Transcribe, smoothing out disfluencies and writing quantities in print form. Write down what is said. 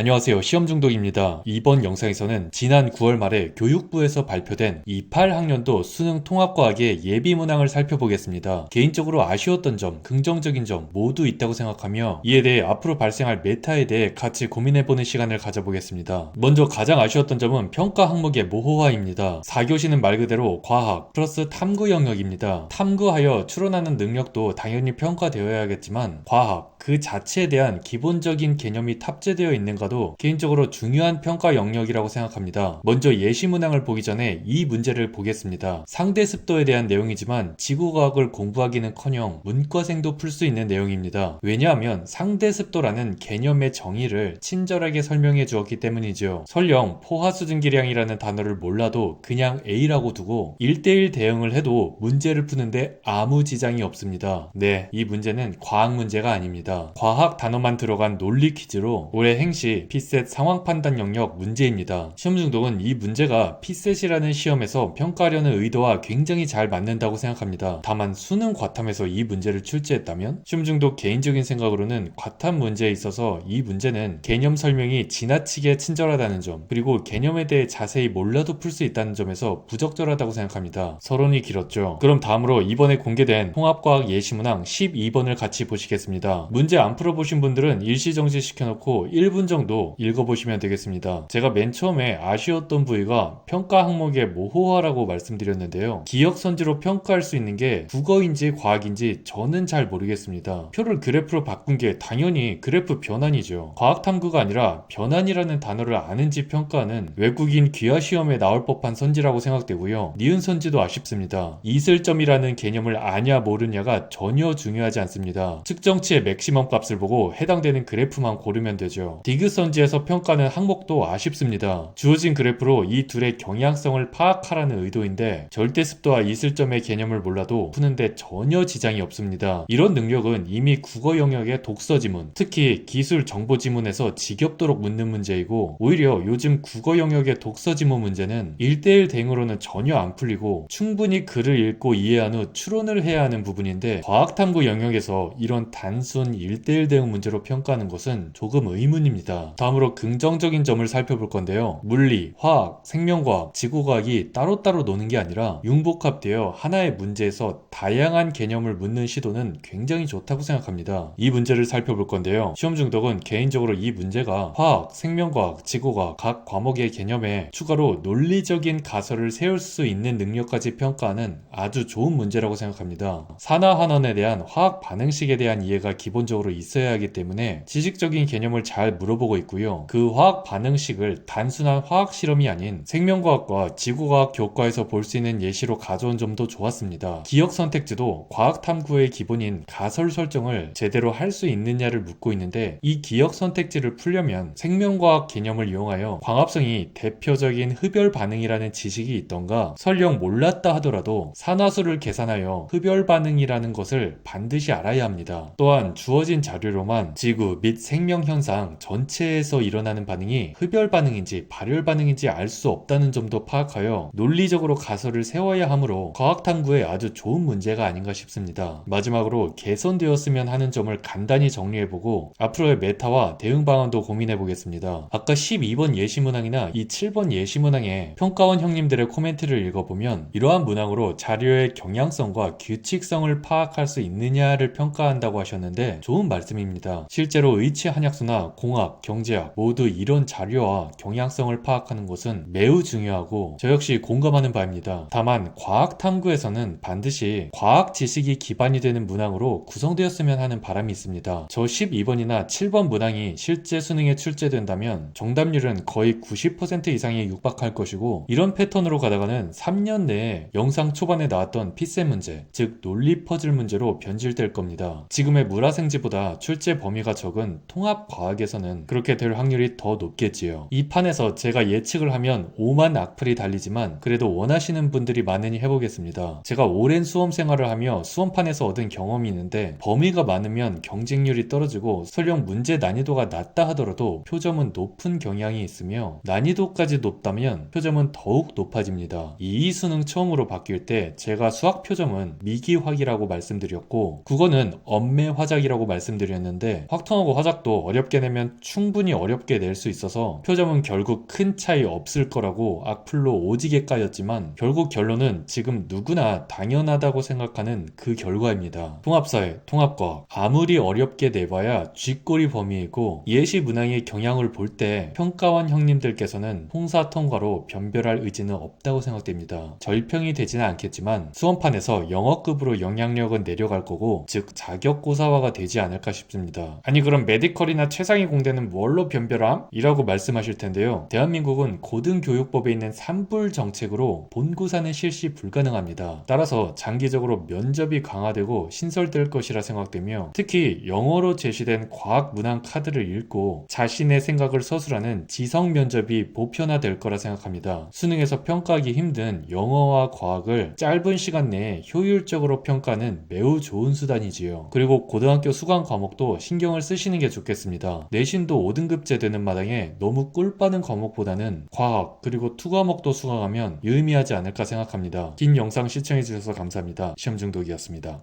안녕하세요. 시험중독입니다. 이번 영상에서는 지난 9월 말에 교육부에서 발표된 28학년도 수능 통합과학의 예비문항을 살펴보겠습니다. 개인적으로 아쉬웠던 점, 긍정적인 점 모두 있다고 생각하며 이에 대해 앞으로 발생할 메타에 대해 같이 고민해보는 시간을 가져보겠습니다. 먼저 가장 아쉬웠던 점은 평가 항목의 모호화입니다. 4교시는 말 그대로 과학 플러스 탐구 영역입니다. 탐구하여 추론하는 능력도 당연히 평가되어야겠지만 과학 그 자체에 대한 기본적인 개념이 탑재되어 있는가도 개인적으로 중요한 평가 영역이라고 생각합니다. 먼저 예시문항을 보기 전에 이 문제를 보겠습니다. 상대습도에 대한 내용이지만 지구과학을 공부하기는커녕 문과생도 풀 수 있는 내용입니다. 왜냐하면 상대습도라는 개념의 정의를 친절하게 설명해 주었기 때문이죠. 설령 포화수증기량이라는 단어를 몰라도 그냥 A라고 두고 1대1 대응을 해도 문제를 푸는데 아무 지장이 없습니다. 네, 이 문제는 과학 문제가 아닙니다. 과학 단어만 들어간 논리 퀴즈로 올해 행시 피셋 상황 판단 영역 문제입니다. 시험 중독은 이 문제가 피셋이라는 시험에서 평가하려는 의도와 굉장히 잘 맞는다고 생각합니다. 다만 수능 과탐에서 이 문제를 출제했다면 시험 중독 개인적인 생각으로는 과탐 문제에 있어서 이 문제는 개념 설명이 지나치게 친절하다는 점 그리고 개념에 대해 자세히 몰라도 풀 수 있다는 점에서 부적절하다고 생각합니다. 서론이 길었죠. 그럼 다음으로 이번에 공개된 통합과학 예시문항 12번을 같이 보시겠습니다. 문제 안 풀어보신 분들은 일시정지 시켜놓고 1분 정도 읽어보시면 되겠습니다. 제가 맨 처음에 아쉬웠던 부위가 평가 항목의 모호화라고 말씀드렸는데요. 기억선지로 평가할 수 있는 게 국어인지 과학인지 저는 잘 모르겠습니다. 표를 그래프로 바꾼 게 당연히 그래프 변환이죠. 과학탐구가 아니라 변환이라는 단어를 아는지 평가하는 외국인 귀화시험에 나올 법한 선지라고 생각되고요. 니은 선지도 아쉽습니다. 이슬점이라는 개념을 아냐 모르냐가 전혀 중요하지 않습니다. 측정치의 맥시멈 값을 보고 해당되는 그래프만 고르면 되죠. 디귿선지에서 평가는 항목도 아쉽습니다. 주어진 그래프로 이 둘의 경향성을 파악하라는 의도인데 절대습도와 이슬점의 개념을 몰라도 푸는데 전혀 지장이 없습니다. 이런 능력은 이미 국어 영역의 독서지문, 특히 기술 정보지문에서 지겹도록 묻는 문제이고 오히려 요즘 국어 영역의 독서지문 문제는 1대1 대응으로는 전혀 안 풀리고 충분히 글을 읽고 이해한 후 추론을 해야 하는 부분인데 과학탐구 영역에서 이런 단순 1대1 대응 문제로 평가하는 것은 조금 의문입니다. 다음으로 긍정적인 점을 살펴볼 건데요. 물리, 화학, 생명과학, 지구과학이 따로따로 노는 게 아니라 융복합되어 하나의 문제에서 다양한 개념을 묻는 시도는 굉장히 좋다고 생각합니다. 이 문제를 살펴볼 건데요. 시험 중독은 개인적으로 이 문제가 화학, 생명과학, 지구과학 각 과목의 개념에 추가로 논리적인 가설을 세울 수 있는 능력까지 평가하는 아주 좋은 문제라고 생각합니다. 산화환원에 대한 화학 반응식에 대한 이해가 기본적으로 있어야 하기 때문에 지식적인 개념을 잘 물어보고 있고요. 그 화학 반응식을 단순한 화학 실험이 아닌 생명과학과 지구과학 교과에서 볼 수 있는 예시로 가져온 점도 좋았습니다. 기억 선택지도 과학 탐구의 기본인 가설 설정을 제대로 할 수 있느냐를 묻고 있는데 이 기억 선택지를 풀려면 생명과학 개념을 이용하여 광합성이 대표적인 흡열 반응이라는 지식이 있던가 설령 몰랐다 하더라도 산화수를 계산하여 흡열 반응이라는 것을 반드시 알아야 합니다. 또한 주어진 자료로만 지구 및 생명 현상 전체에서 일어나는 반응이 흡열 반응인지 발열 반응인지 알 수 없다는 점도 파악하여 논리적으로 가설을 세워야 하므로 과학 탐구에 아주 좋은 문제가 아닌가 싶습니다. 마지막으로 개선되었으면 하는 점을 간단히 정리해보고 앞으로의 메타와 대응 방안도 고민해보겠습니다. 아까 12번 예시문항이나 이 7번 예시문항에 평가원 형님들의 코멘트를 읽어보면 이러한 문항으로 자료의 경향성과 규칙성을 파악할 수 있느냐를 평가한다고 하셨는데 좋은 말씀입니다. 실제로 의치 한약수나 공학, 경제학 모두 이런 자료와 경향성을 파악하는 것은 매우 중요하고 저 역시 공감하는 바입니다. 다만 과학 탐구에서는 반드시 과학 지식이 기반이 되는 문항으로 구성되었으면 하는 바람이 있습니다. 저 12번이나 7번 문항이 실제 수능에 출제된다면 정답률은 거의 90% 이상에 육박할 것이고 이런 패턴으로 가다가는 3년 내에 영상 초반에 나왔던 피셋 문제, 즉 논리 퍼즐 문제로 변질될 겁니다. 지금의 물화생지보다 출제 범위가 적은 통합과학에서는 그렇게 될 확률이 더 높겠지요. 이 판에서 제가 예측을 하면 오만 악플이 달리지만 그래도 원하시는 분들이 많으니 해보겠습니다. 제가 오랜 수험 생활을 하며 수험판에서 얻은 경험이 있는데 범위가 많으면 경쟁률이 떨어지고 설령 문제 난이도가 낮다 하더라도 표점은 높은 경향이 있으며 난이도까지 높다면 표점은 더욱 높아집니다. 이 수능 처음으로 바뀔 때 제가 수학 표점은 미기화기라고 말씀드렸고 국어는 엄매화작이라고 말씀드렸는데 확통하고 화작도 어렵게 내면 충분히 충분히 어렵게 낼 수 있어서 표점은 결국 큰 차이 없을 거라고 악플로 오지게 까였지만 결국 결론은 지금 누구나 당연하다고 생각하는 그 결과입니다. 통합사회, 통합과학 아무리 어렵게 내봐야 쥐꼬리 범위이고 예시 문항의 경향을 볼 때 평가원 형님들께서는 통사 통과로 변별할 의지는 없다고 생각됩니다. 절평이 되지는 않겠지만 수험판에서 영어급으로 영향력은 내려갈 거고 즉 자격고사화가 되지 않을까 싶습니다. 아니 그럼 메디컬이나 최상위 공대는 뭘로 변별함? 이라고 말씀하실 텐데요. 대한민국은 고등교육법에 있는 산불 정책으로 본고사는 실시 불가능합니다. 따라서 장기적으로 면접이 강화되고 신설될 것이라 생각되며 특히 영어로 제시된 과학 문항 카드를 읽고 자신의 생각을 서술하는 지성 면접이 보편화될 거라 생각합니다. 수능에서 평가하기 힘든 영어와 과학을 짧은 시간 내에 효율적으로 평가하는 매우 좋은 수단이지요. 그리고 고등학교 수강 과목도 신경을 쓰시는 게 좋겠습니다. 내신도 5등급제 되는 마당에 너무 꿀 빠는 과목보다는 과학 그리고 투 과목도 수강하면 유의미하지 않을까 생각합니다. 긴 영상 시청해주셔서 감사합니다. 시험중독이었습니다.